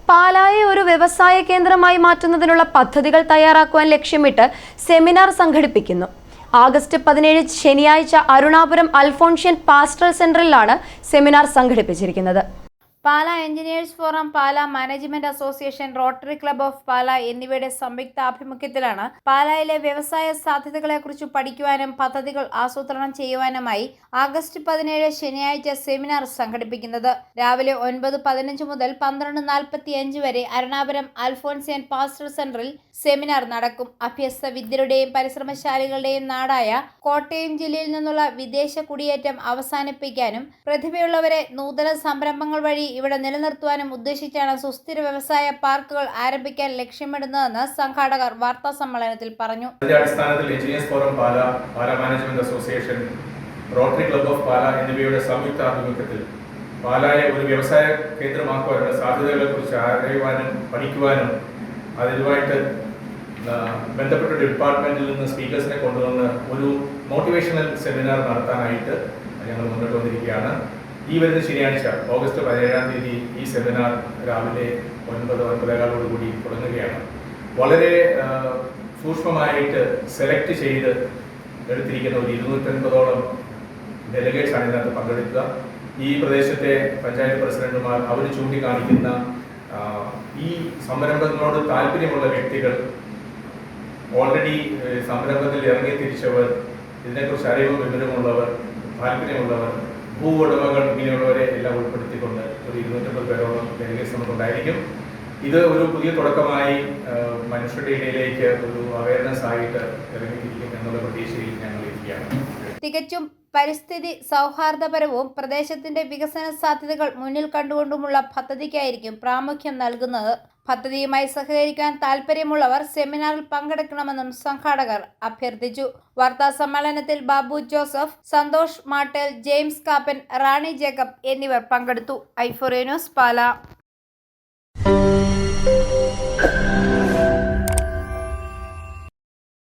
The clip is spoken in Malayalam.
പാലായെ ഒരു വ്യവസായ കേന്ദ്രമായി മാറ്റുന്നതിനുള്ള പദ്ധതികൾ തയ്യാറാക്കുവാൻ ലക്ഷ്യമിട്ട് സെമിനാർ സംഘടിപ്പിക്കുന്നു. ആഗസ്റ്റ് 17 ശനിയാഴ്ച അരുണാപുരം അൽഫോൺഷ്യൻ പാസ്റ്ററൽ സെന്ററിലാണ് സെമിനാർ സംഘടിപ്പിച്ചിരിക്കുന്നത്. Pala Engineers Forum, Pala Management Association, Rotary Club of Pala എന്നിവയുടെ സംയുക്ത ആഭിമുഖ്യത്തിലാണ് പാലായിലെ വ്യവസായ സാധ്യതകളെക്കുറിച്ച് പഠിക്കുവാനും പദ്ധതികൾ ആസൂത്രണം ചെയ്യുവാനുമായി ആഗസ്റ്റ് 17 ശനിയാഴ്ച സെമിനാർ സംഘടിപ്പിക്കുന്നത്. രാവിലെ 9:15 മുതൽ 12:45 വരെ അരുണാപുരം അൽഫോൺസ്യൻ പാസ്റ്ററൽ സെന്ററിൽ സെമിനാർ നടക്കും. അഭ്യസ്ത വിദ്യരുടെയും പരിശ്രമശാലികളുടെയും നാടായ കോട്ടയം ജില്ലയിൽ നിന്നുള്ള വിദേശ കുടിയേറ്റം അവസാനിപ്പിക്കാനും പ്രതിഭയുള്ളവരെ നൂതന സംരംഭങ്ങൾ വഴി ഇവിടെ നിലനിർത്തുവാനും ഉദ്ദേശിച്ചാണ് സുസ്ഥിര വ്യവസായ പാർക്കുകൾ ആരംഭിക്കാൻ ലക്ഷ്യമിടുന്നതെന്ന് സംഘാടകർ വാർത്താ സമ്മേളനത്തിൽ പറഞ്ഞു. അടിസ്ഥാനത്തിൽ Engineers Forum Pala, Pala Management Association, Rotary Club of Pala എന്നിവയുടെ സംയുക്ത ആഭിമുഖ്യത്തിൽ പാലായെ ഒരു വ്യവസായ കേന്ദ്രമാക്കുവാനുള്ള സാധ്യതകളെ കുറിച്ച് അറിയുവാനും പഠിക്കുവാനും അതുമായിട്ട് ബന്ധപ്പെട്ട ഡിപ്പാർട്ട്മെന്റിൽ നിന്ന് സ്പീക്കേഴ്സിനെ കൊണ്ടുവന്ന് ഒരു മോട്ടിവേഷണൽ സെമിനാർ നടത്താനായിട്ട് ഞങ്ങൾ മുന്നോട്ട് വന്നിരിക്കുകയാണ്. ഈ വരുന്ന ശനിയാഴ്ച ഓഗസ്റ്റ് 17 ഈ സെമിനാർ രാവിലെ 9:15 കൂടി തുടങ്ങുകയാണ്. വളരെ സൂക്ഷ്മമായിട്ട് സെലക്ട് ചെയ്ത് എടുത്തിരിക്കുന്ന ഒരു 250ഓളം ഡെലിഗേറ്റ്സാണ് ഇതിനകത്ത് പങ്കെടുക്കുക. ഈ പ്രദേശത്തെ പഞ്ചായത്ത് പ്രസിഡന്റുമാർ അവർ ചൂണ്ടിക്കാണിക്കുന്ന ഈ സംരംഭങ്ങളോട് താല്പര്യമുള്ള വ്യക്തികൾ, ഓൾറെഡി സംരംഭത്തിൽ ഇറങ്ങി തിരിച്ചവർ, ഇതിനെക്കുറിച്ച് അറിവും വിവരമുള്ളവർ, താല്പര്യമുള്ളവർ, ഭൂ ഉടമകൾ, ഇങ്ങനെയുള്ളവരെ എല്ലാം ഉൾപ്പെടുത്തിക്കൊണ്ട് ഒരു 250 പേരോളം ഡെലിഗേറ്റ്സ് നമുക്കുണ്ടായിരിക്കും. ഇത് ഒരു പുതിയ തുടക്കമായി മനുഷ്യരുടെ ഇടയിലേക്ക് ഒരു അവയർനെസ് ആയിട്ട് ഇറങ്ങിത്തിരിക്കും എന്നുള്ള പ്രതീക്ഷയിൽ ഞങ്ങൾ ഇരിക്കുകയാണ്. തികച്ചും പരിസ്ഥിതി സൗഹാർദ്ദപരവും പ്രദേശത്തിന്റെ വികസന സാധ്യതകൾ മുന്നിൽ കണ്ടുകൊണ്ടുമുള്ള പദ്ധതിക്കായിരിക്കും പ്രാമുഖ്യം നൽകുന്നത്. പദ്ധതിയുമായി സഹകരിക്കാൻ താൽപ്പര്യമുള്ളവർ സെമിനാറിൽ പങ്കെടുക്കണമെന്നും സംഘാടകർ അഭ്യർത്ഥിച്ചു. വാർത്താ സമ്മേളനത്തിൽ ബാബു ജോസഫ്, സന്തോഷ് മാട്ടേൽ, ജെയിംസ് കാപ്പൻ, റാണി ജേക്കബ് എന്നിവർ പങ്കെടുത്തു. ഐഫോറിയ ന്യൂസ്, പാല.